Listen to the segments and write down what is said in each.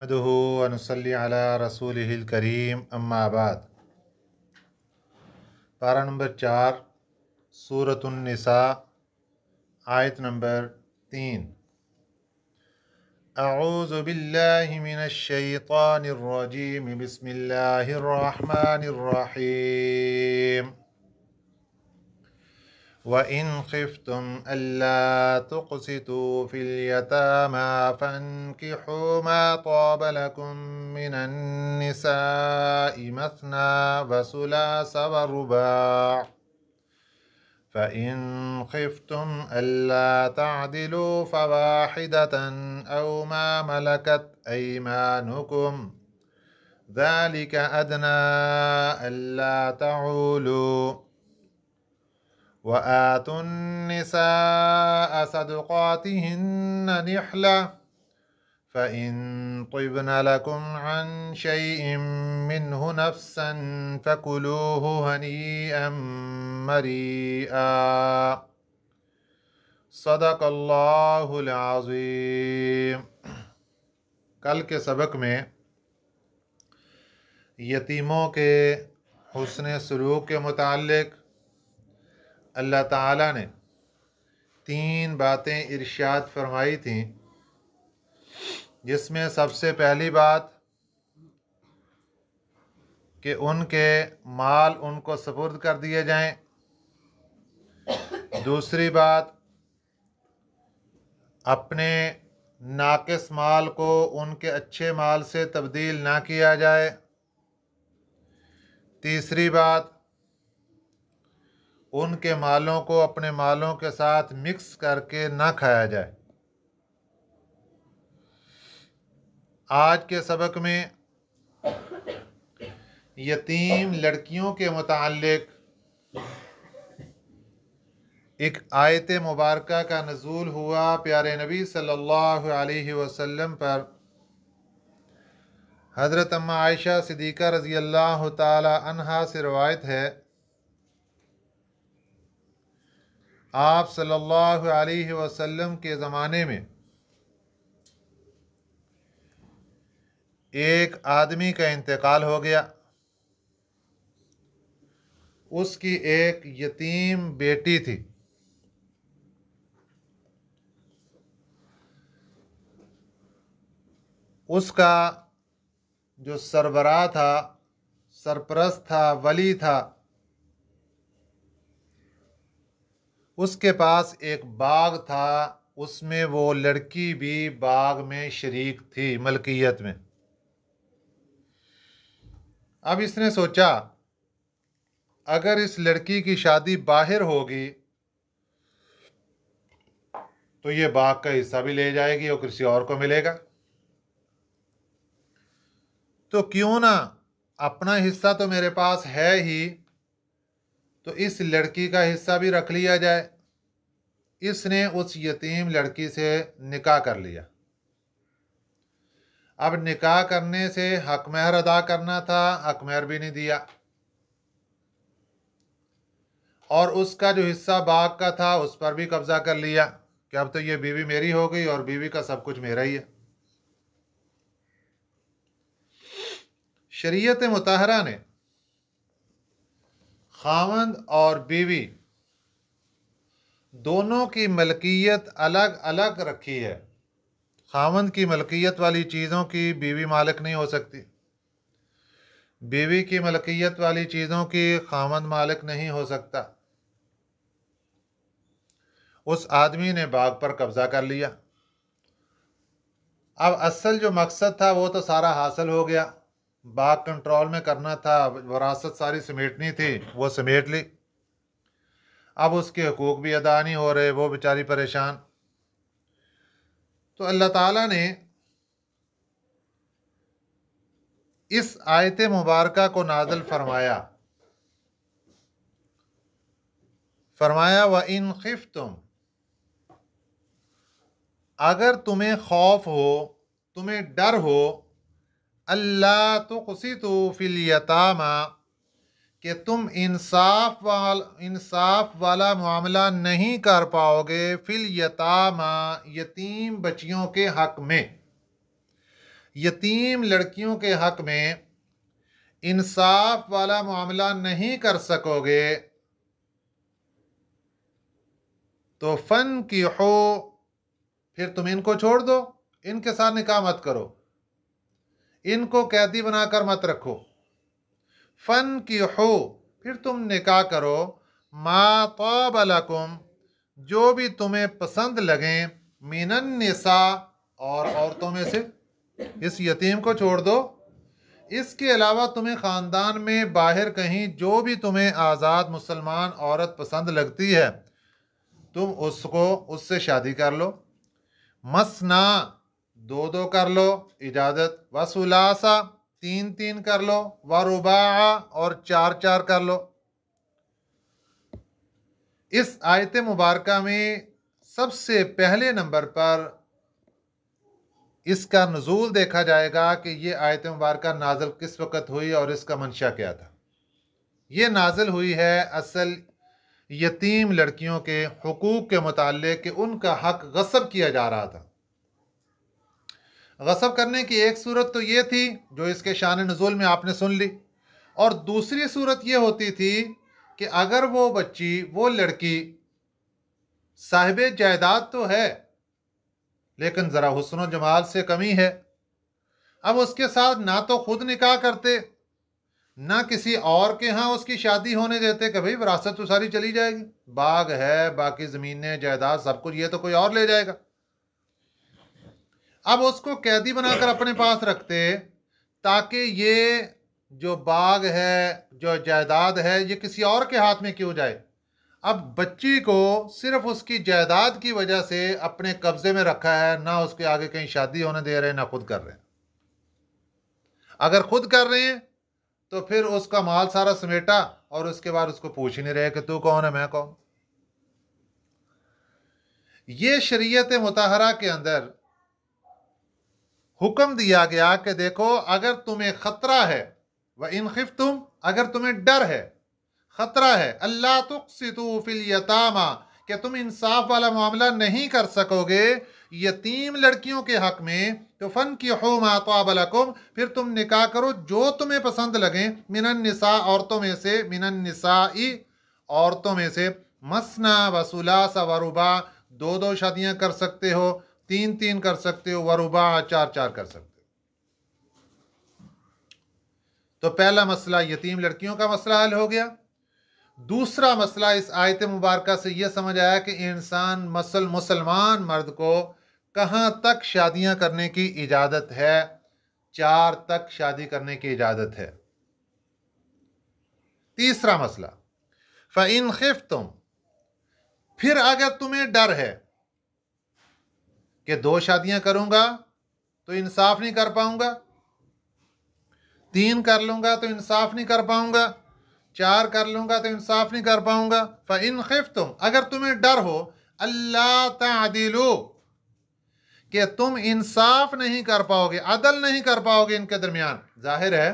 नहमदुहु व नुसल्ली अला रसूलिहिल करीम अम्मा बाद। पारा नंबर 4 सूरतुन निसा आयत नंबर 3। अऊज़ु बिल्लाहि मिनश शैतानिर रजीम बिस्मिल्लाहिर रहमानिर रहीम। व इन खिफ्तुम अल्ला तुक़सितू फ़िल यतामा फ़न्किहू मा ताब लकुम मिनन निसाइ मस्ना व सुलास व रुबा। फ़इन खिफ्तुम अल्ला तअदिलू फ़वाहिदतन औ मा मलकत अयमानुकुम ज़ालिक अदना अल्ला तऊलू। व आतुन निसाअ सदक़ातिहिन्न निहला फ़इन तिब्न लकुम अन शैइन मिन्हु नफ़्सन फ़कुलूहु हनीअम मरीआ। सदक़ल्लाहुल अज़ीम। कल के सबक में यतीमों के हुस्न सलूक के मुताल्लिक़ अल्लाह ताला ने 3 बातें इरशाद फरमाई थीं, जिसमें सबसे पहली बात कि उनके माल उनको सुपुर्द कर दिए जाएं। दूसरी बात, अपने नाकिस माल को उनके अच्छे माल से तब्दील ना किया जाए। तीसरी बात, उनके मालों को अपने मालों के साथ मिक्स करके ना खाया जाए। आज के सबक में यतीम लड़कियों के मुताल्लिक़ एक आयत मुबारका का नज़ूल हुआ। प्यारे नबी सल्लल्लाहु अलैहि वसल्लम पर हज़रत अम्मा आयशा सिद्दीक़ा रज़ी अल्लाह ताला अन्हा से रवायत है, आप सल्लल्लाहु अलैहि वसल्लम के ज़माने में एक आदमी का इंतकाल हो गया। उसकी एक यतीम बेटी थी। उसका जो सरबराह था, सरपरस्त था, वली था, उसके पास एक बाग था। उसमें वो लड़की भी बाग में शरीक थी, मलकियत में। अब इसने सोचा, अगर इस लड़की की शादी बाहर होगी तो ये बाग का हिस्सा भी ले जाएगी और किसी और को मिलेगा, तो क्यों ना, अपना हिस्सा तो मेरे पास है ही, तो इस लड़की का हिस्सा भी रख लिया जाए। इसने उस यतीम लड़की से निकाह कर लिया। अब निकाह करने से हक महर अदा करना था, हक महर भी नहीं दिया, और उसका जो हिस्सा बाग का था उस पर भी कब्जा कर लिया कि अब तो ये बीवी मेरी हो गई और बीवी का सब कुछ मेरा ही है। शरीयत मुताहरा ने खावंद और बीवी दोनों की मलकियत अलग अलग रखी है। खावंद की मलकियत वाली चीज़ों की बीवी मालिक नहीं हो सकती, बीवी की मलकियत वाली चीज़ों की खावंद मालिक नहीं हो सकता। उस आदमी ने बाग पर कब्जा कर लिया। अब असल जो मकसद था वो तो सारा हासिल हो गया, बाग कंट्रोल में करना था, वरासत सारी समेटनी थी, वो समेट ली। अब उसके हुकूक भी अदा नहीं हो रहे, वो बेचारी परेशान। तो अल्लाह ताला ने इस आयत मुबारका को नाज़िल फरमाया व इन खिफ्तुम, अगर तुम्हें खौफ हो, तुम्हें डर हो, अल्लाह तुक़सितू फ़िल यतामा, कि तुम इंसाफ वाला मामला नहीं कर पाओगे, फिल यतामा, यतीम बच्चियों के हक में। यतीम लड़कियों के हक में इंसाफ वाला मामला नहीं कर सकोगे तो फन की हो, फिर तुम इनको छोड़ दो, इनके साथ निकाह मत करो, इनको कैदी बनाकर मत रखो। फन की हो, फिर तुम निकाह करो, मा ताब लकुम, जो भी तुम्हें पसंद लगे, मिनन निसा, और औरतों में से। इस यतीम को छोड़ दो, इसके अलावा तुम्हें ख़ानदान में बाहर कहीं जो भी तुम्हें आज़ाद मुसलमान औरत पसंद लगती है, तुम उससे शादी कर लो। मसना, दो दो कर लो इजाज़त, वसुलासा, तीन तीन कर लो, व रुबा, और चार चार कर लो। इस आयत मुबारका में सबसे पहले नंबर पर इसका नुज़ूल देखा जाएगा कि ये आयत मुबारका नाज़िल किस वक़्त हुई और इसका मंशा क्या था। ये नाज़िल हुई है असल यतीम लड़कियों के हुकूक के मुताल्लिक़ कि उनका हक गस्ब किया जा रहा था। गस्ब करने की एक सूरत तो ये थी जो इसके शान नुज़ूल में आपने सुन ली, और दूसरी सूरत ये होती थी कि अगर वो बच्ची, वो लड़की साहिबे जायदाद तो है लेकिन ज़रा हुस्न और जमाल से कमी है, अब उसके साथ ना तो खुद निकाह करते, ना किसी और के यहाँ उसकी शादी होने देते कि भाई विरासत तो सारी चली जाएगी, बाग है, बाकी ज़मीनें जायदाद सब कुछ ये तो कोई और ले जाएगा। अब उसको कैदी बनाकर अपने पास रखते ताकि ये जो बाग है, जो जायदाद है, ये किसी और के हाथ में क्यों जाए। अब बच्ची को सिर्फ उसकी जायदाद की वजह से अपने कब्जे में रखा है, ना उसके आगे कहीं शादी होने दे रहे हैं, ना खुद कर रहे हैं। अगर खुद कर रहे हैं तो फिर उसका माल सारा समेटा और उसके बाद उसको पूछ ही नहीं रहे कि तू कौन है, मैं कौन। ये शरीयत मुताहरा के अंदर हुक्म दिया गया कि देखो, अगर तुम्हें खतरा है, व इन खिफ्तुम, अगर तुम्हें डर है, खतरा है, अल्लाह तुक़सितू फिल यतामा, कि तुम इंसाफ वाला मामला नहीं कर सकोगे यतीम लड़कियों के हक में, तो फन की हो मा ताब लकुम, फिर तुम निकाह करो जो तुम्हें पसंद लगे, मिनन निसा, औरतों में से, मिनन निसाई, औरतों में से, मसना व सुलासा व रुबा, दो दो शादियां कर सकते हो, तीन तीन कर सकते हो, व रुबा, चार चार कर सकते हो। तो पहला मसला यतीम लड़कियों का मसला हल हो गया। दूसरा मसला इस आयत मुबारका से यह समझ आया कि इंसान मुसलमान मर्द को कहाँ तक शादियां करने की इजाज़त है। 4 तक शादी करने की इजाज़त है। तीसरा मसला, फ़इन खिफ्तुम, फिर अगर तुम्हें डर है कि 2 शादियां करूंगा तो इंसाफ नहीं कर पाऊंगा, 3 कर लूंगा तो इंसाफ नहीं कर पाऊंगा, 4 कर लूंगा तो इंसाफ नहीं कर पाऊंगा। फ़इन खिफ्तुम, अगर तुम्हें डर हो, अल्लाह तादिलू, कि तुम इंसाफ नहीं कर पाओगे, अदल नहीं कर पाओगे इनके दरमियान। जाहिर है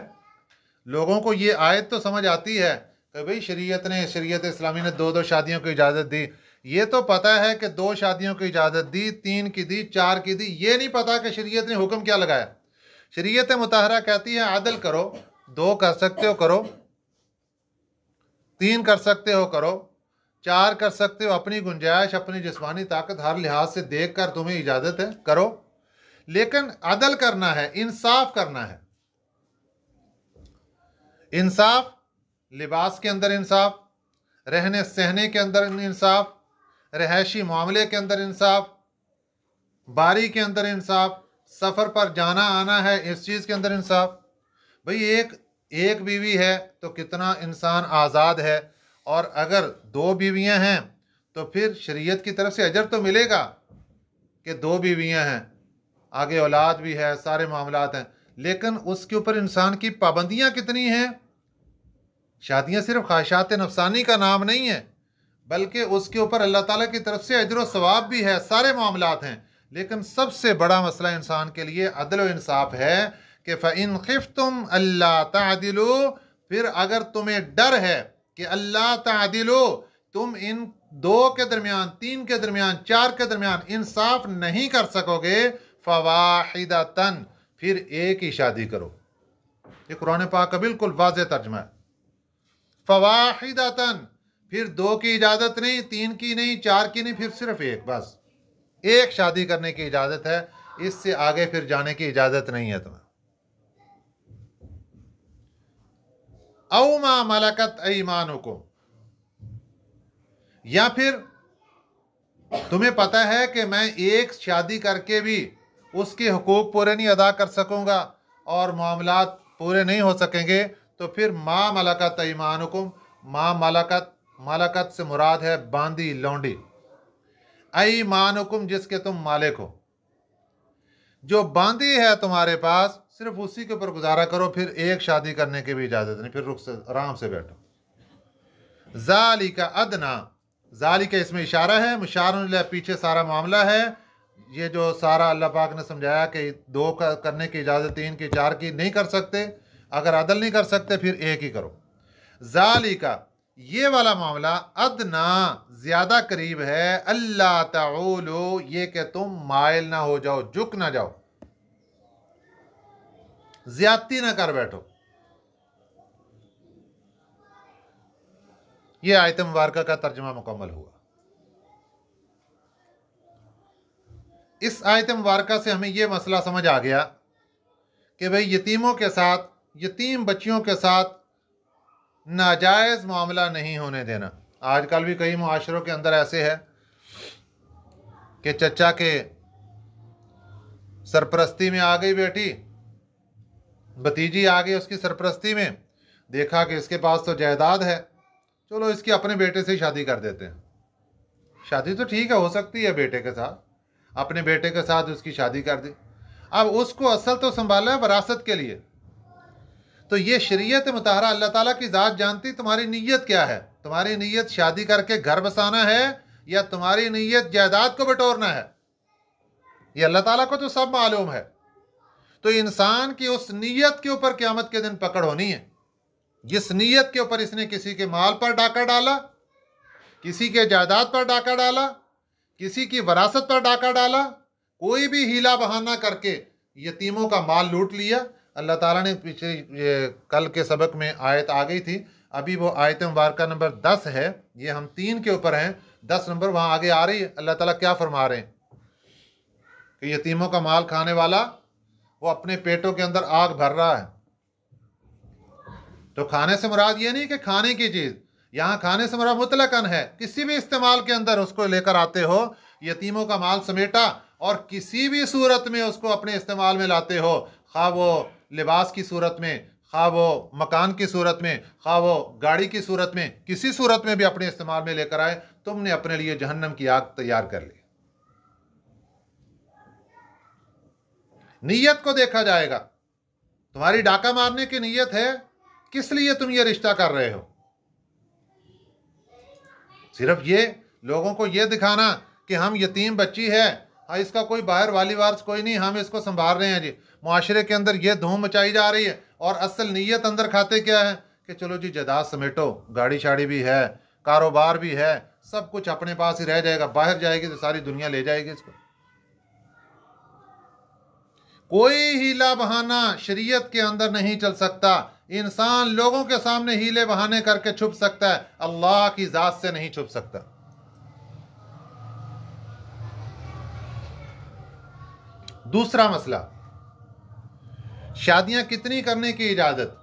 लोगों को ये आयत तो समझ आती है कि भाई शरीयत इस्लामी ने 2 शादियों की इजाज़त दी। ये तो पता है कि 2 शादियों की इजाज़त दी, 3 की दी, 4 की दी। ये नहीं पता कि शरीयत ने हुक्म क्या लगाया। शरीयत मुताहरा कहती है अदल करो, 2 कर सकते हो करो, 3 कर सकते हो करो, 4 कर सकते हो, अपनी गुंजाइश, अपनी जिस्मानी ताकत हर लिहाज से देख कर तुम्हें इजाज़त है, करो। लेकिन अदल करना है, इंसाफ करना है। इंसाफ, लिबास के अंदर इंसाफ, रहने सहने के अंदर इंसाफ, रहायशी मामले के अंदर इंसाफ, बारी के अंदर इंसाफ, सफ़र पर जाना आना है इस चीज़ के अंदर इंसाफ। भाई एक बीवी है तो कितना इंसान आज़ाद है, और अगर 2 बीवियां हैं तो फिर शरीयत की तरफ से अजर तो मिलेगा कि 2 बीवियां हैं, आगे औलाद भी है, सारे मामलात हैं। लेकिन उसके ऊपर इंसान की पाबंदियां कितनी हैं। शादियां सिर्फ ख्वाहिशात नफसानी का नाम नहीं है, बल्कि उसके ऊपर अल्लाह ताला की तरफ से अजर व सवाब भी है, सारे मामलात हैं। लेकिन सबसे बड़ा मसला इंसान के लिए अदल व इंसाफ है कि फ़इन खिफ्तुम अल्लाह तादिलू, फिर अगर तुम्हें डर है कि अल्लाह तादिलू, तुम इन 2 के दरमियान, 3 के दरमियान, 4 के दरमियान इंसाफ नहीं कर सकोगे, फ़वाहिदतन, फिर एक ही शादी करो। ये कुरान पाक का बिल्कुल वाज़ेह तर्जुमा है। फ़वाहिदतन, फिर 2 की इजाज़त नहीं, 3 की नहीं, 4 की नहीं, फिर सिर्फ एक, बस एक शादी करने की इजाज़त है। इससे आगे फिर जाने की इजाज़त नहीं है तुम्हें। औ मा मलकत ऐमानुकुम, या फिर तुम्हें पता है कि मैं एक शादी करके भी उसके हुकूक पूरे नहीं अदा कर सकूंगा और मामलात पूरे नहीं हो सकेंगे, तो फिर मा मलकत ऐमानुकुम, मा मलकत, मलकत से मुराद है बांदी, लौंडी। ऐमानुकुम, जिसके तुम मालिक हो, जो बांदी है तुम्हारे पास, सिर्फ उसी के ऊपर गुजारा करो, फिर एक शादी करने की भी इजाज़त नहीं, फिर रुख से आराम से बैठो। ज़ालिका अदना, ज़ालिका इसमें इशारा है, मुशारुन इलैह पीछे सारा मामला है। ये जो सारा अल्लाह पाक ने समझाया कि 2 का करने की इजाज़त, 3 की, 4 की नहीं कर सकते, अगर अदल नहीं कर सकते फिर एक ही करो। ज़ालिका, ये वाला मामला, अदना ज़्यादा करीब है, अल्लाह ताउलू, ये कि तुम माइल ना हो जाओ, झुक ना जाओ, ज्यादती ना कर बैठो। ये आयत मुबारका का तर्जुमा मुकम्मल हुआ। इस आयत मुबारका से हमें यह मसला समझ आ गया कि भाई यतीमों के साथ, यतीम बच्चियों के साथ नाजायज़ मामला नहीं होने देना। आजकल भी कई मुआशरों के अंदर ऐसे है कि चचा के सरपरस्ती में आ गई बेटी, भतीजी आ गई उसकी सरपरस्ती में, देखा कि इसके पास तो जायदाद है, चलो इसकी अपने बेटे से ही शादी कर देते हैं। शादी तो ठीक है, हो सकती है बेटे के साथ, अपने बेटे के साथ उसकी शादी कर दी। अब उसको असल तो संभाला है वरासत के लिए। तो ये शरीयत मुताहरा, अल्लाह ताला की ज़ात जानती तुम्हारी नीयत क्या है। तुम्हारी नीयत शादी करके घर बसाना है या तुम्हारी नीयत जायदाद को बटोरना है, ये अल्लाह ताला को तो सब मालूम है। तो इंसान की उस नीयत के ऊपर क़यामत के दिन पकड़ होनी है। जिस नीयत के ऊपर इसने किसी के माल पर डाका डाला, किसी के जायदाद पर डाका डाला, किसी की वरासत पर डाका डाला, कोई भी हीला बहाना करके यतीमों का माल लूट लिया। अल्लाह ताला ने पीछे कल के सबक में आयत आ गई थी, अभी वो आयत मुबारक नंबर 10 है, ये हम 3 के ऊपर हैं, 10 नंबर वहाँ आगे आ रही है। अल्लाह ताला क्या फरमा रहे हैं कि यतीमों का माल खाने वाला वो अपने पेटों के अंदर आग भर रहा है। तो खाने से मुराद ये नहीं कि खाने की चीज़, यहाँ खाने से मुराद मुतलकन है, किसी भी इस्तेमाल के अंदर उसको लेकर आते हो, यतीमों का माल समेटा और किसी भी सूरत में उसको अपने इस्तेमाल में लाते हो, खा वो लिबास की सूरत में, खा वो मकान की सूरत में, खा वो गाड़ी की सूरत में, किसी सूरत में भी अपने इस्तेमाल में लेकर आए, तुमने अपने लिए जहन्नम की आग तैयार कर ली। नीयत को देखा जाएगा। तुम्हारी डाका मारने की नीयत है, किस लिए तुम ये रिश्ता कर रहे हो? सिर्फ ये लोगों को ये दिखाना कि हम यतीम बच्ची है, हाँ इसका कोई बाहर वाली वारस कोई नहीं, हम इसको संभाल रहे हैं जी, मुआशरे के अंदर ये धूम मचाई जा रही है। और असल नीयत अंदर खाते क्या है कि चलो जी जायदाद समेटो, गाड़ी शाड़ी भी है, कारोबार भी है, सब कुछ अपने पास ही रह जाएगा, बाहर जाएगी तो सारी दुनिया ले जाएगी इसको। कोई हीला बहाना शरीयत के अंदर नहीं चल सकता। इंसान लोगों के सामने हीले बहाने करके छुप सकता है, अल्लाह की जात से नहीं छुप सकता। दूसरा मसला, शादियां कितनी करने की इजाजत?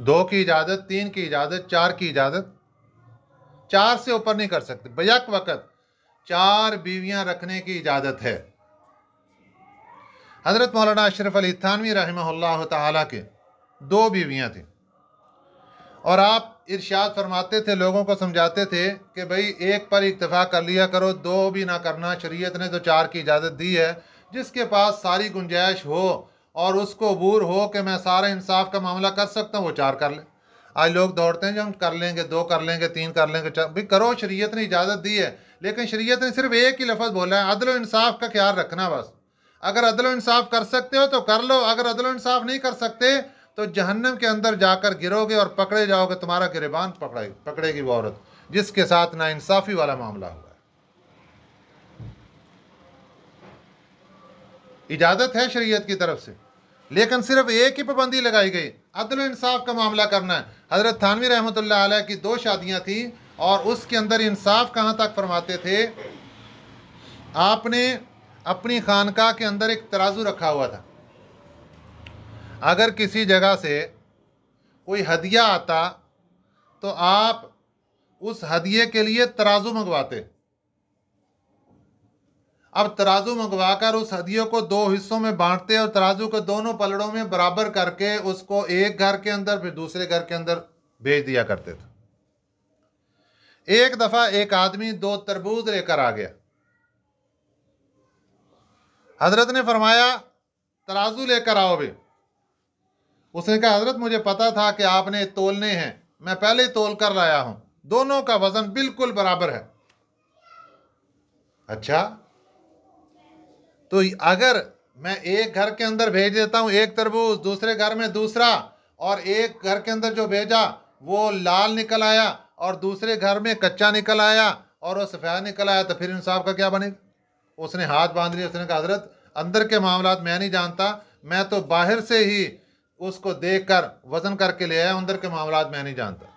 2 की इजाजत, 3 की इजाजत, 4 की इजाजत। 4 से ऊपर नहीं कर सकते। बैक वक्त 4 बीवियां रखने की इजाजत है। हज़रत मौलाना अशरफ अली थानवी रहमहुल्लाह ताला के 2 बीवियां थीं और आप इरशाद फरमाते थे, लोगों को समझाते थे कि भाई एक पर इक्तफा कर लिया करो, 2 भी ना करना। शरीयत ने तो 4 की इजाज़त दी है। जिसके पास सारी गुंजाइश हो और उसको अबूर हो कि मैं सारा इंसाफ का मामला कर सकता हूँ, वो 4 कर ले। आज लोग दौड़ते हैं जो हम कर लेंगे, 2 कर लेंगे, 3 कर लेंगे, 4 भी करो। शरीयत ने इजाज़त दी है, लेकिन शरीयत ने सिर्फ एक ही लफ्ज़ बोला है, अदल व इंसाफ का ख्याल रखना बस। अगर अदल व इंसाफ कर सकते हो तो कर लो, अगर अदल व इंसाफ नहीं कर सकते तो जहन्नम के अंदर जाकर गिरोगे और पकड़े जाओगे। तुम्हारा गिरबान पकड़ेगी वो औरत जिसके साथ नाइंसाफ़ी वाला मामला हुआ है। इजाज़त है शरीयत की तरफ से, लेकिन सिर्फ एक ही पाबंदी लगाई गई, अदल इंसाफ का मामला करना है। हज़रत थानवी रहमतुल्लाह अलैह की 2 शादियाँ थी और उसके अंदर इंसाफ कहाँ तक फरमाते थे, आपने अपनी खानकाह के अंदर एक तराजू रखा हुआ था। अगर किसी जगह से कोई हदिया आता तो आप उस हदिये के लिए तराजू मंगवाते। अब तराजू मंगवाकर उस हदिये को 2 हिस्सों में बांटते और तराजू को दोनों पलड़ों में बराबर करके उसको एक घर के अंदर फिर दूसरे घर के अंदर भेज दिया करते थे। एक दफ़ा एक आदमी 2 तरबूज लेकर आ गया। हजरत ने फरमाया तराजू लेकर आओ भी। उसने कहा हजरत मुझे पता था कि आपने तोलने हैं, मैं पहले ही तोल कर लाया हूं, दोनों का वजन बिल्कुल बराबर है। अच्छा, तो अगर मैं एक घर के अंदर भेज देता हूं एक तरबूज, दूसरे घर में दूसरा, और एक घर के अंदर जो भेजा वो लाल निकल आया और दूसरे घर में कच्चा निकल आया और वो सफ़ेद निकल आया, तो फिर इंसाफ का क्या बनेगा? उसने हाथ बांध लिया। उसने कहा हजरत अंदर के मामलात मैं नहीं जानता, मैं तो बाहर से ही उसको देखकर वजन करके ले आया, अंदर के मामलात मैं नहीं जानता।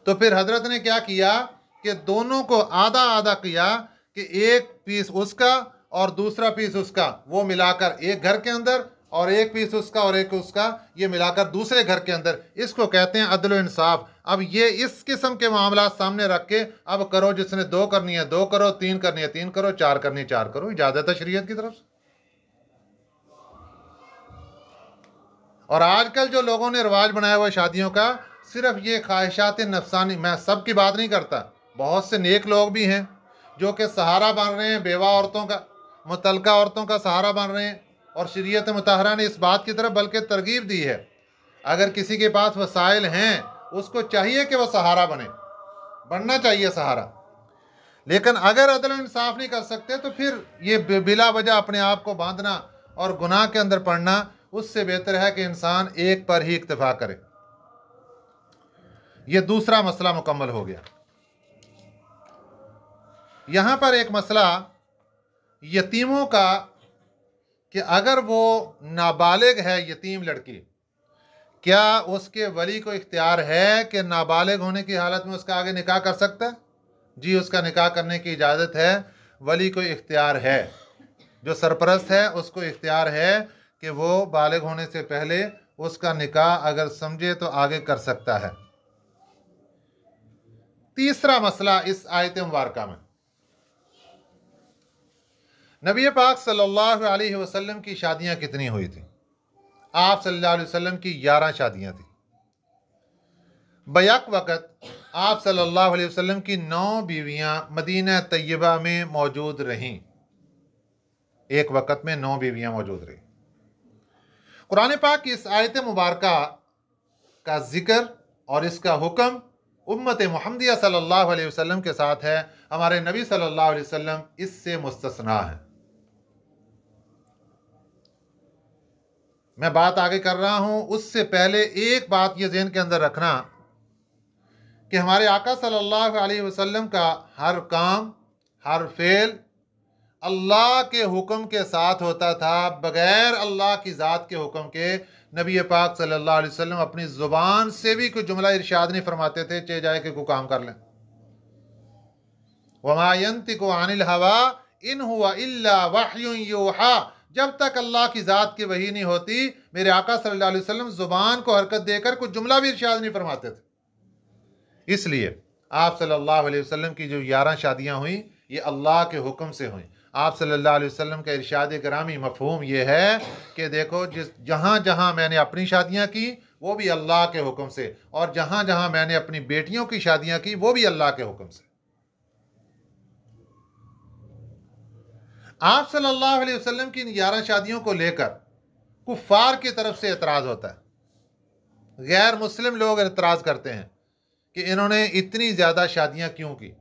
तो फिर हजरत ने क्या किया कि दोनों को आधा आधा किया कि एक पीस उसका और दूसरा पीस उसका, वो मिलाकर एक घर के अंदर, और एक पीस उसका और एक उसका, ये मिलाकर दूसरे घर के अंदर। इसको कहते हैं अदल इंसाफ। अब ये इस किस्म के मामला सामने रख के अब करो, जिसने 2 करनी है 2 करो, 3 करनी है 3 करो, 4 करनी है 4 करो, इजाजत है शरीयत की तरफ से। और आजकल जो लोगों ने रिवाज बनाया हुआ शादियों का, सिर्फ ये ख्वाहिशात नफसानी, मैं सब की बात नहीं करता, बहुत से नेक लोग भी हैं जो कि सहारा बन रहे हैं बेवा औरतों का, मुतलका औरतों का सहारा बन रहे हैं। और शरीयत मुतहरा ने इस बात की तरफ बल्कि तरगीब दी है, अगर किसी के पास वसाइल हैं उसको चाहिए कि वह सहारा बने, बनना चाहिए सहारा। लेकिन अगर अदल इंसाफ नहीं कर सकते तो फिर ये बिला वजह अपने आप को बांधना और गुनाह के अंदर पड़ना, उससे बेहतर है कि इंसान एक पर ही इक्तफा करे। यह दूसरा मसला मुकम्मल हो गया। यहां पर एक मसला यतीमों का, कि अगर वो नाबालिग है यतीम लड़की, क्या उसके वली को इख्तियार है कि नाबालिग होने की हालत में उसका आगे निकाह कर सकता है? जी, उसका निकाह करने की इजाज़त है, वली को इख्तियार है, जो सरपरस्त है उसको इख्तियार है कि वो बालिग होने से पहले उसका निकाह अगर समझे तो आगे कर सकता है। तीसरा मसला इस आयत मुबारका में, नबी पाक सल्लल्लाहु अलैहि वसल्लम की शादियां कितनी हुई थी? आप सल्लल्लाहु अलैहि वसल्लम की 11 शादियां थी। बैक वक़्त आप सल्लल्लाहु अलैहि वसल्लम की 9 बीवियां मदीना तैयबा में मौजूद रहीं। एक वक़्त में 9 बीवियां मौजूद रहीं। कुरान पाक की इस आयत मुबारका का जिक्र और इसका हुक्म उम्मत मुहम्मदिया सल्लल्लाहु अलैहि वसल्लम के साथ है, हमारे नबी सल्लल्लाहु अलैहि वसल्लम इससे मुस्तस्ना है। मैं बात आगे कर रहा हूं, उससे पहले एक बात ये ज़हन के अंदर रखना कि हमारे आका सल्लल्लाहु अलैहि वसल्लम का हर काम, हर फेल अल्लाह के हुक्म के साथ होता था, बगैर अल्लाह की ज़ात के हुक्म के नबी पाक सल्लल्लाहु अलैहि वसल्लम अपनी ज़ुबान से भी कोई जुमला इरशाद नहीं फरमाते थे, चाहे जाए कि कोई काम कर लें। वमा यंतिकु अनिल हवा इन हुवा इल्ला वह्युन यूहा, जब तक अल्लाह की ज़ात की वही नहीं होती, मेरे आका सल्लल्लाहु अलैहि वसल्लम ज़ुबान को हरकत देकर कुछ जुमला भी इरशाद नहीं फरमाते थे। इसलिए आप सल्लल्लाहु अलैहि वसल्लम की जो 11 शादियाँ हुई, ये अल्लाह के हुक्म से हुई। आप सल्लल्लाहु अलैहि वसल्लम का इरशाद करामी मफ़हूम ये है कि देखो, जिस जहाँ जहाँ मैंने अपनी शादियाँ की वो भी अल्लाह के हुक्म से, और जहाँ जहाँ मैंने अपनी बेटियों की शादियाँ की वो भी अल्लाह के हुक्म से। आप सल्लल्लाहु अलैहि वसल्लम की इन 11 शादियों को लेकर कुफ़ार की तरफ से एतराज़ होता है। गैर मुस्लिम लोग एतराज़ करते हैं कि इन्होंने इतनी ज़्यादा शादियाँ क्यों की,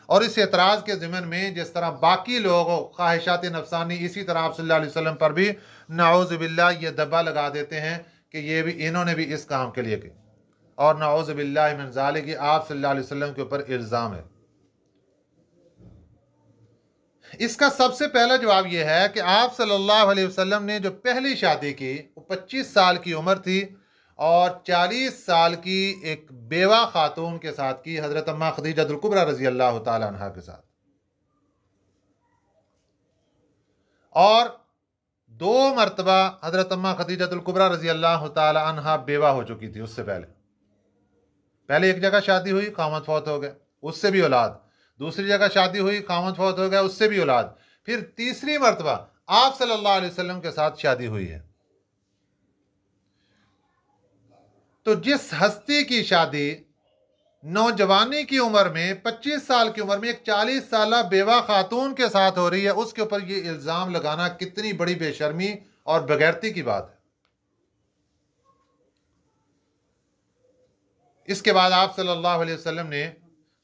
और इस एतराज़ के ज़िमन में जिस तरह बाकी लोगों ख्वाहिशात नफसानी, इसी तरह आप सल्लल्लाहु अलैहि वसल्लम पर भी नाऊज़ बिल्लाह ये दब्बा लगा देते हैं कि ये भी इन्होंने भी इस काम के लिए की, और नाऊज़ बिल्लाह मिन ज़ालिक आप सल्लल्लाहु अलैहि वसल्लम के ऊपर इल्ज़ाम है। इसका सबसे पहला जवाब यह है कि आप सल्लल्लाहु अलैहि वसल्लम ने जो पहली शादी की वो 25 साल की उम्र थी और 40 साल की एक बेवा खातून के साथ की, हज़रत अम्मा खदीजतुल कुबरा रज़ी अल्लाह ताला अन्हा के साथ। और 2 मरतबा हज़रत अम्मा खदीजतुल कुबरा रज़ी अल्लाह ताला अन्हा बेवा हो चुकी थी। उससे पहले एक जगह शादी हुई, खामद फौत हो गए, उससे भी औलाद। दूसरी जगह शादी हुई, खामद फौत हो गया, उससे भी औलाद। फिर तीसरी मरतबा आप सल्लल्लाहु अलैहि वसल्लम के साथ शादी हुई है। तो जिस हस्ती की शादी नौजवानी की उम्र में, 25 साल की उम्र में एक 40 साल बेवा खातून के साथ हो रही है, उसके ऊपर ये इल्ज़ाम लगाना कितनी बड़ी बेशर्मी और बेगैरती की बात है। इसके बाद आप सल्लल्लाहु अलैहि वसल्लम ने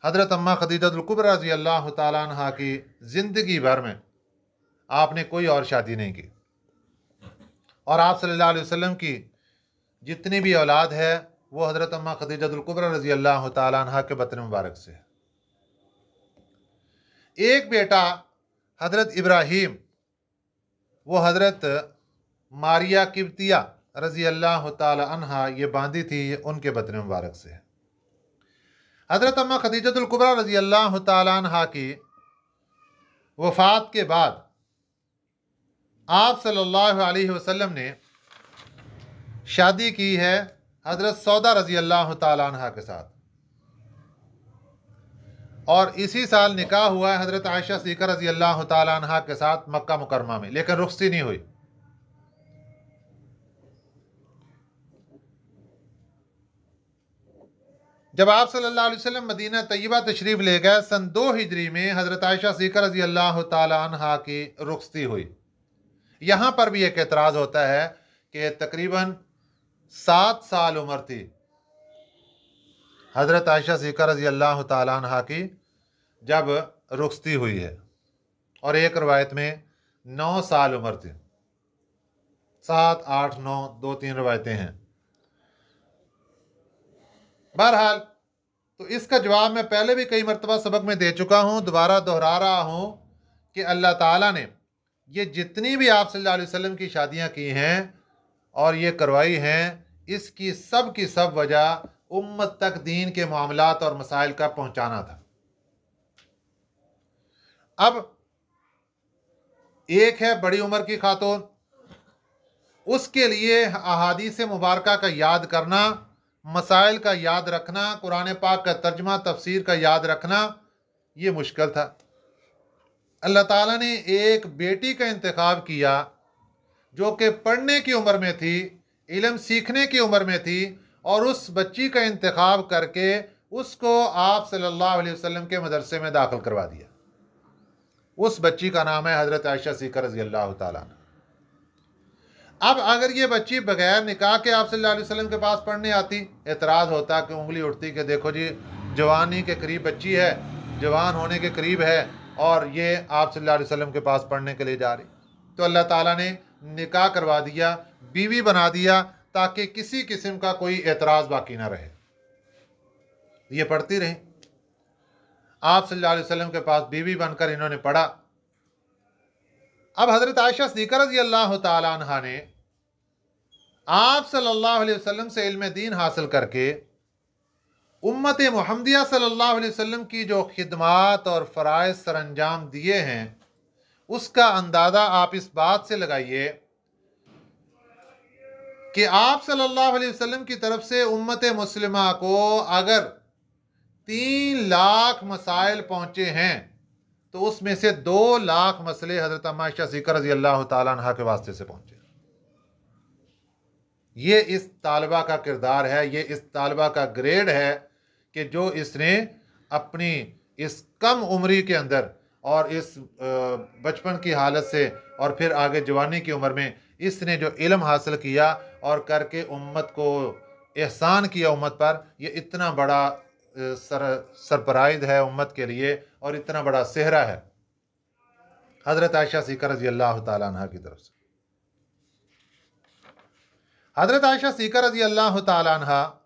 हज़रत अम्मा खदीजतुल कुबरा रज़ी अल्लाह ताला अन्हा की ज़िंदगी भर में आपने कोई और शादी नहीं की, और आप सल्लल्लाहु अलैहि वसल्लम की जितनी भी औलाद है वो हज़रत अम्मा खदीजतुल कुबरा रज़ी अल्लाह ताला अन्हा के बतन मुबारक से है। एक बेटा हज़रत इब्राहीम, वो हज़रत मारिया किब्तिया रज़ी अल्लाह ताला अन्हा ये बांधी थी, ये उनके बतन मुबारक से है। हज़रत अम्मा खदीजतुल कुबरा रज़ी अल्लाह ताला अन्हा की वफ़ात के बाद आप सल्लल्लाहु अलैहि वसल्लम ने शादी की है हज़रत सौदा रज़ी अल्लाह ताला अन्हा के साथ, और इसी साल निकाह हुआ है हज़रत आयशा सिद्दीक़ा रज़ी अल्लाह ताला अन्हा के साथ मक्का मुकर्रमा में, लेकिन रुख़्सती नहीं हुई। जब आप सल्लल्लाहु अलैहि वसल्लम मदीना तैयबा तशरीफ़ ले गए सन 2 हिजरी में, हज़रत आयशा सिद्दीक़ा रज़ी अल्लाह ताला अन्हा की रुख़्सती हुई। यहाँ पर भी एक एतराज़ होता है कि तकरीबन 7 साल उम्र थी हज़रत आयशा सिद्दीक़ा रज़ी अल्लाह ताला अन्हा की जब रुख़्सती हुई है, और एक रवायत में 9 साल उम्र थी। 7, 8, 9 2-3 रवायतें हैं। बहरहाल, तो इसका जवाब मैं पहले भी कई मरतबा सबक में दे चुका हूँ, दोबारा दोहरा रहा हूँ कि अल्लाह ताला ने ये जितनी भी आप सल्लल्लाहु अलैहि वसल्लम की शादियाँ की हैं और ये करवाई हैं, इसकी सब की सब वजह उम्मत तक दीन के मामलात और मसाइल का पहुँचाना था। अब एक है बड़ी उम्र की खातून, उसके लिए अहादीस मुबारका का याद करना, मसाइल का याद रखना, कुरान पाक का तर्जमा तफसीर का याद रखना, ये मुश्किल था। अल्लाह ताला ने एक बेटी का इंतखाब किया जो कि पढ़ने की उम्र में थी, इल्म सीखने की उम्र में थी, और उस बच्ची का इंतखाब करके उसको आप सल्लल्लाहु अलैहि वसल्लम के मदरसे में दाखिल करवा दिया। उस बच्ची का नाम है हज़रत आयशा सिद्दीक़ा रज़ी अल्लाह ताला अन्हा। अब अगर ये बच्ची बगैर निकाह के आप सल्लल्लाहु अलैहि वसल्लम के पास पढ़ने आती, एतराज़ होता कि उंगली उठती कि देखो जी, जवानी के करीब बच्ची है, जवान होने के करीब है, और ये आप सल्लल्लाहु अलैहि वसल्लम के पास पढ़ने के लिए जा रही। तो अल्लाह ताला ने निकाह करवा दिया, बीवी बना दिया, ताकि किसी किस्म का कोई एतराज़ बाकी ना रहे। ये पढ़ती रही, आप सल्लल्लाहु अलैहि वसल्लम के पास बीवी बनकर इन्होंने पढ़ा। अब हज़रत आयशा सिद्दीक़ा रज़ी अल्लाह ताला अन्हा ने आप सल्लल्लाहु अलैहि वसल्लम से इल्म दीन हासिल करके उम्मत मुहम्मदिया सल्लल्लाहु अलैहि वसल्लम की जो खिदमात और फ़राइज़ सरअंजाम दिए हैं, उसका अंदाज़ा आप इस बात से लगाइए कि आप सल्लल्लाहु अलैहि वसल्लम की तरफ से उम्मत मुस्लिमा को अगर 3 लाख मसाइल पहुँचे हैं, तो उसमें से 2 लाख मसले हज़रत अम्मा आयशा सिद्दीक़ा रज़ी अल्लाह ताला अन्हा के वास्ते से पहुँचे। ये इस तालिबा का किरदार है, ये इस तालिबा का ग्रेड है कि जो इसने अपनी इस कम उम्री के अंदर और इस बचपन की हालत से और फिर आगे जवानी की उम्र में इसने जो इल्म हासिल किया और करके उम्मत को एहसान किया उम्मत पर, ये इतना बड़ा सरप्राइज़ है उम्मत के लिए और इतना बड़ा सेहरा है हज़रत आयशा सिद्दीक़ा रज़ी अल्लाह ताला अन्हा की तरफ से। हज़रत आयशा सिद्दीक़ा रज़ी अल्लाह ताला अन्हा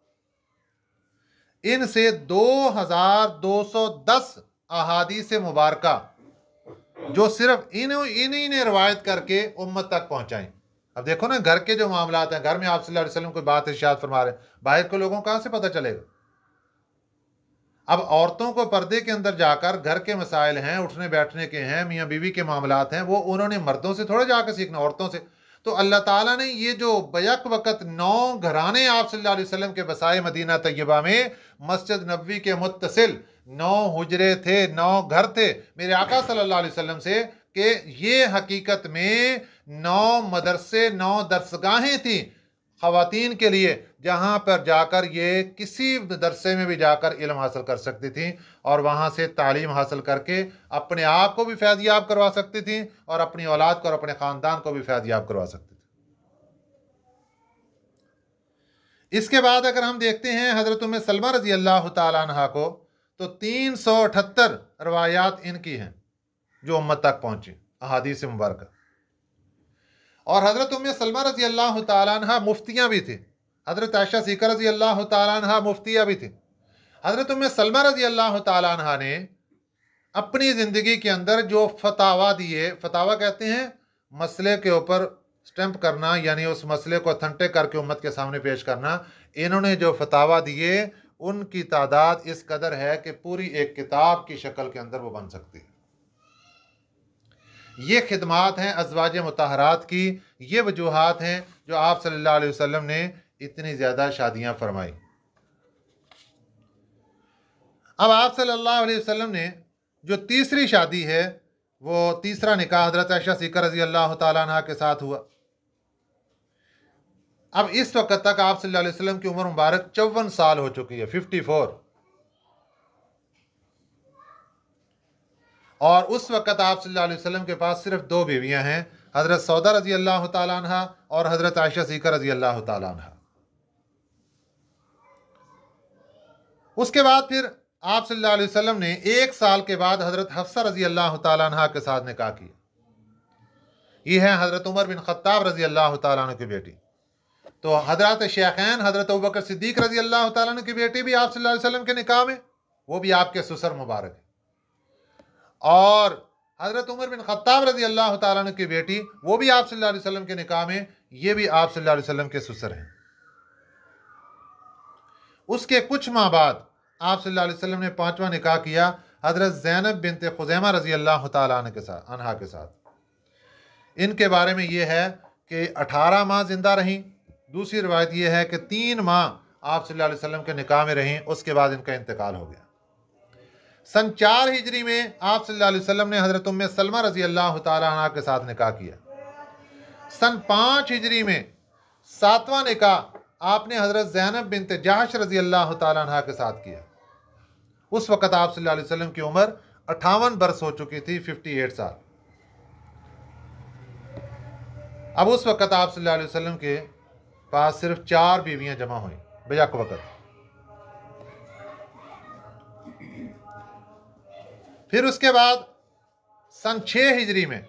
इनसे 2210 अहादीस मुबारका जो सिर्फ इन्हीं ने रवायत करके उम्मत तक पहुंचाई। अब देखो ना, घर के जो मामलात हैं, घर में आप सल्लल्लाहु अलैहि वसल्लम कोई बात इरशाद फरमा रहे हैं, बाहर के लोगों को कहाँ से पता चलेगा। अब औरतों को पर्दे के अंदर जाकर घर के मसाइल हैं, उठने बैठने के हैं, मियाँ बीवी के मामलात हैं, वो उन्होंने मर्दों से थोड़ा जाकर सीखना, औरतों से। तो अल्लाह ताला ने ये जो बैक वक़्त 9 घराने आप सल्लल्लाहु अलैहि वसल्लम के बसाए मदीना तैयबा में, मस्जिद नबवी के मुत्तसिल 9 हुजरे थे, 9 घर थे मेरे आका सल्लल्लाहु अलैहि वसल्लम से, कि ये हकीकत में 9 मदरसे, 9 दरसगाहें थी ख़वातीन के लिए, जहाँ पर जाकर ये किसी दरसे में भी जाकर इल्म हासिल कर सकती थी और वहाँ से तालीम हासिल करके अपने आप को भी फैज़याब करवा सकती थी और अपनी औलाद को और अपने ख़ानदान को भी फैज़याब करवा सकती थी। इसके बाद अगर हम देखते हैं हज़रत उम्मे सलमा रज़ी अल्लाह तआला अन्हा को, तो 378 रवायात इनकी हैं जो उम्मत तक पहुँची, अहादीस मुबारक। और हज़रत उम्मे सलमा रज़ी अल्लाह तआला अन्हा मुफ्तियाँ भी थी। हज़रत आयशा सिद्दीक़ा रज़ी अल्लाह तआला अन्हा मुफ्तिया भी थी। हज़रत उम्मे सलमा रज़ी अल्लाह तआला अन्हा ने अपनी ज़िंदगी के अंदर जो फतावा दिए, फतावा कहते हैं मसले के ऊपर स्टैंप करना, यानी उस मसले को अथेंटिक करके उम्मत के सामने पेश करना। इन्होंने जो फतावा दिए उनकी तादाद इस कदर है कि पूरी एक किताब की शक्ल के अंदर वो बन सकती है। ये खिदमात हैं अज़वाज मुतहरात की, ये वजूहात हैं जो आप सल्लल्लाहु अलैहि वसल्लम ने इतनी ज़्यादा शादियाँ फरमाई। अब आप सल्लल्लाहु अलैहि वसल्लम ने जो तीसरी शादी है, वो तीसरा निकाह हज़रत आयशा सिद्दीक़ा रज़ी अल्लाह तआला अन्हा के साथ हुआ। अब इस वक्त तक आप सल्लल्लाहु अलैहि वसल्लम की उम्र मुबारक 54 साल हो चुकी है, 54। और उस वक़्त आप सल्लल्लाहु अलैहि वसल्लम के पास सिर्फ 2 बीवियां हैं, हज़रत सौदा रज़ी अल्लाह तआला अन्हा और हज़रत आयशा सिद्दीक़ा रज़ी अल्लाह तआला अन्हा। उसके बाद फिर आप सल्लल्लाहु अलैहि वसल्लम ने 1 साल के बाद हज़रत हफ्सा रज़ी अल्लाह तआला अन्हा के साथ निकाह किया। ये है हज़रत उमर बिन ख़त्ताब रज़ी अल्लाह तआला अन्हु की बेटी। तो हज़रत शेखैन हज़रत अबू बकर सिद्दीक़ रज़ी अल्लाह तआला अन्हु की बेटी भी आप सल्लल्लाहु अलैहि वसल्लम के निकाह में, वो भी आपके ससुर मुबारक है। और हज़रत उमर बिन ख़त्ताब रज़ी अल्लाह तआला अन्हु की बेटी, वो भी आप सल्लल्लाहु अलैहि वसल्लम के निकाह में, ये भी आप सल्लल्लाहु अलैहि वसल्लम के ससुर हैं। उसके कुछ माह बाद आप सल्लल्लाहु अलैहि वसल्लम ने 5वां निकाह किया हज़रत ज़ैनब बिनत खुज़ैमा रज़ी अल्लाह तआला अन्हा के साथ। इनके बारे में ये है कि 18 माह ज़िंदा रहीं। दूसरी रवायत ये है कि 3 माह आप सल्लल्लाहु अलैहि वसल्लम के निकाह में रहीं, उसके बाद इनका इंतकाल हो गया। सन 4 हिजरी में आप सल्लल्लाहु अलैहि वसल्लम ने हज़रत उम्मे सलमा रज़ी अल्लाह तआला अन्हा के साथ निकाह किया। सन 5 हिजरी में 7वां निकाह आपने हज़रत ज़ैनब बिनत जहश रज़ी अल्लाह तआला अन्हा के साथ किया। उस वक़्त आप सल्लल्लाहु अलैहि वसल्लम की उम्र 58 बरस हो चुकी थी, 58 साल। अब उस वक़्त आप सल्लल्लाहु अलैहि वसल्लम के पास सिर्फ 4 बीवियां जमा हुई बेयक वक़्त। फिर उसके बाद सन 6 हिजरी में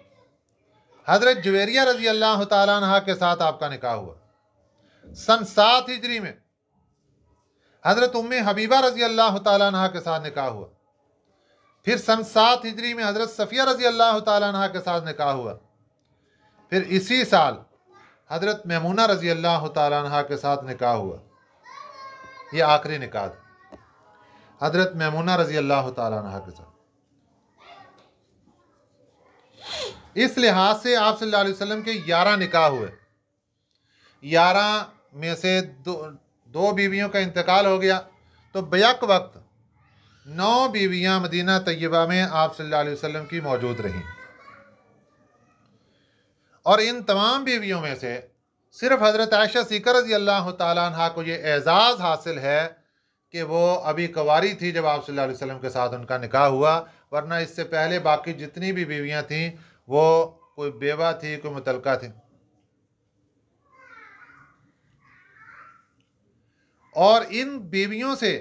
हज़रत जुवेरिया रज़ी अल्लाह तआला अन्हा के साथ आपका निकाह हुआ। सन 7 हिजरी में हज़रत उम्मे हबीबा रज़ी अल्लाह तआला अन्हा के साथ निकाह हुआ। फिर सन 7 हिजरी में हज़रत सफ़िया रज़ी अल्लाह तआला अन्हा के साथ निकाह हुआ। फिर इसी साल हज़रत मैमूना रज़ी अल्लाह तआला अन्हा के साथ निकाह हुआ। ये आखिरी निकाह था हज़रत मैमूना रज़ी अल्लाह तआला अन्हा के साथ। इस लिहाज से आप सल्लल्लाहु अलैहि वसल्लम के 11 निकाह हुए। 11 में से दो बीवियों का इंतकाल हो गया, तो बैक वक्त 9 बीवियां मदीना तैयबा में आप सल्लल्लाहु अलैहि वसल्लम की मौजूद रहीं। और इन तमाम बीवियों में से सिर्फ हज़रत आयशा सिद्दीक़ा रज़ी अल्लाह तआला अन्हा को ये एज़ाज़ हासिल है कि वो अभी कुंवारी थी जब आप सल्लल्लाहु अलैहि वसल्लम के साथ उनका निकाह हुआ, वरना इससे पहले बाकी जितनी भी बीवियां थीं वो कोई बेवा थी, कोई मुतलका थी। और इन बीवियों से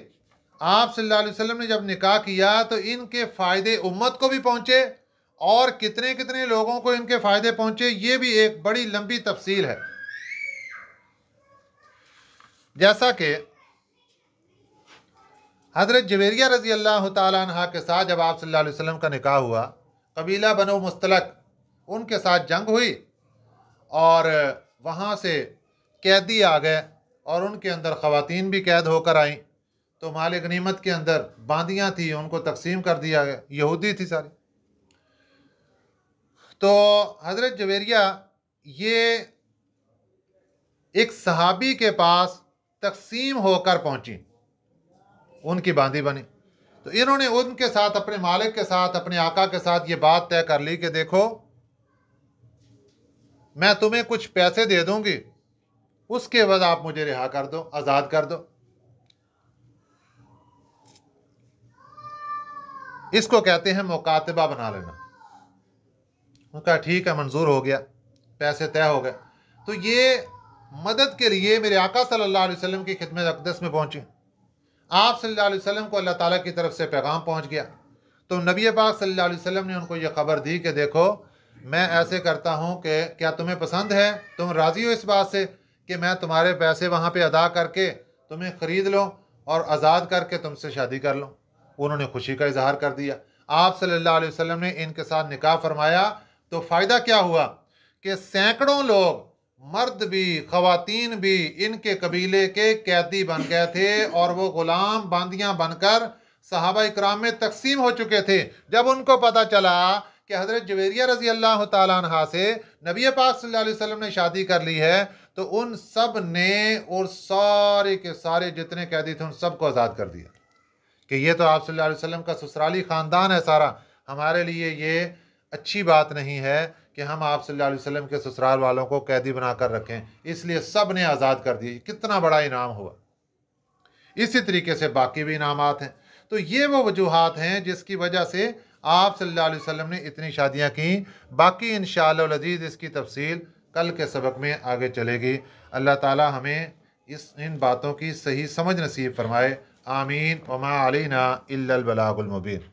आप सल्लल्लाहु अलैहि वसल्लम ने जब निकाह किया तो इनके फ़ायदे उम्मत को भी पहुँचे, और कितने कितने लोगों को इनके फ़ायदे पहुँचे ये भी एक बड़ी लंबी तफसील है। जैसा कि हज़रत जुवेरिया रज़ी अल्लाह तआला अन्हा के साथ जब आप सल्लल्लाहु अलैहि वसल्लम का निकाह हुआ, कबीला बनो मुस्तलक, उनके साथ जंग हुई और वहाँ से कैदी आ गए और उनके अंदर ख़वातीन भी कैद होकर आईं। तो माल गनीमत के अंदर बांदियाँ थी, उनको तकसीम कर दिया गया, यहूदी थी सारी। तो हज़रत जवेरिया ये एक सहाबी के पास तकसीम होकर पहुंची, उनकी बांदी बनी। तो इन्होंने उनके साथ, अपने मालिक के साथ, अपने आका के साथ ये बात तय कर ली कि देखो मैं तुम्हें कुछ पैसे दे दूंगी, उसके बाद आप मुझे रिहा कर दो, आज़ाद कर दो। इसको कहते हैं मुकातबा बना लेना। उनका ठीक है, मंजूर हो गया, पैसे तय हो गए। तो ये मदद के लिए मेरे आका सल्लल्लाहु अलैहि वसल्लम की खिदमत अक़दस में पहुंचे। आप सल्लल्लाहु अलैहि वसल्लम को अल्लाह ताला की तरफ से पैगाम पहुंच गया। तो नबी पाक सल्लल्लाहु अलैहि वसल्लम ने उनको ये खबर दी कि देखो मैं ऐसे करता हूँ कि क्या तुम्हें पसंद है, तुम राज़ी हो इस बात से कि मैं तुम्हारे पैसे वहाँ पे अदा करके तुम्हें ख़रीद लो और आज़ाद करके तुमसे शादी कर लूँ। उन्होंने खुशी का इजहार कर दिया। आप सल्लल्लाहु अलैहि वसल्लम ने इनके साथ निकाह फरमाया। तो फ़ायदा क्या हुआ कि सैकड़ों लोग, मर्द भी ख़वातीन भी, इनके कबीले के कैदी बन गए थे और वो ग़ुलाम बांदियाँ बनकर सहाबा इकराम में तकसीम हो चुके थे। जब उनको पता चला कि हज़रत जवेरिया रज़ी अल्लाह ताला अन्हा से नबी पाक सल्लल्लाहु अलैहि वसल्लम ने शादी कर ली है, तो उन सब ने और सारे के सारे जितने कैदी थे उन सबको आज़ाद कर दिया कि ये तो आप सल्लल्लाहु अलैहि वसल्लम का ससुराली ख़ानदान है सारा, हमारे लिए ये अच्छी बात नहीं है कि हम आप सल्लल्लाहु अलैहि वसल्लम के ससुराल वालों को कैदी बनाकर रखें। इसलिए सब ने आज़ाद कर दिए। कितना बड़ा इनाम हुआ। इसी तरीके से बाकी भी इनामात हैं। तो ये वो वजूहात हैं जिसकी वजह से आप सल्लल्लाहु अलैहि वसल्लम ने इतनी शादियाँ की। बाकी इंशाअल्लाह अज़ीज़ इसकी तफसील कल के सबक में आगे चलेगी। अल्लाह ताला हमें इन बातों की सही समझ नसीब फरमाए। आमीन। वमा अलैना इल्लल बलागुल मुबीन।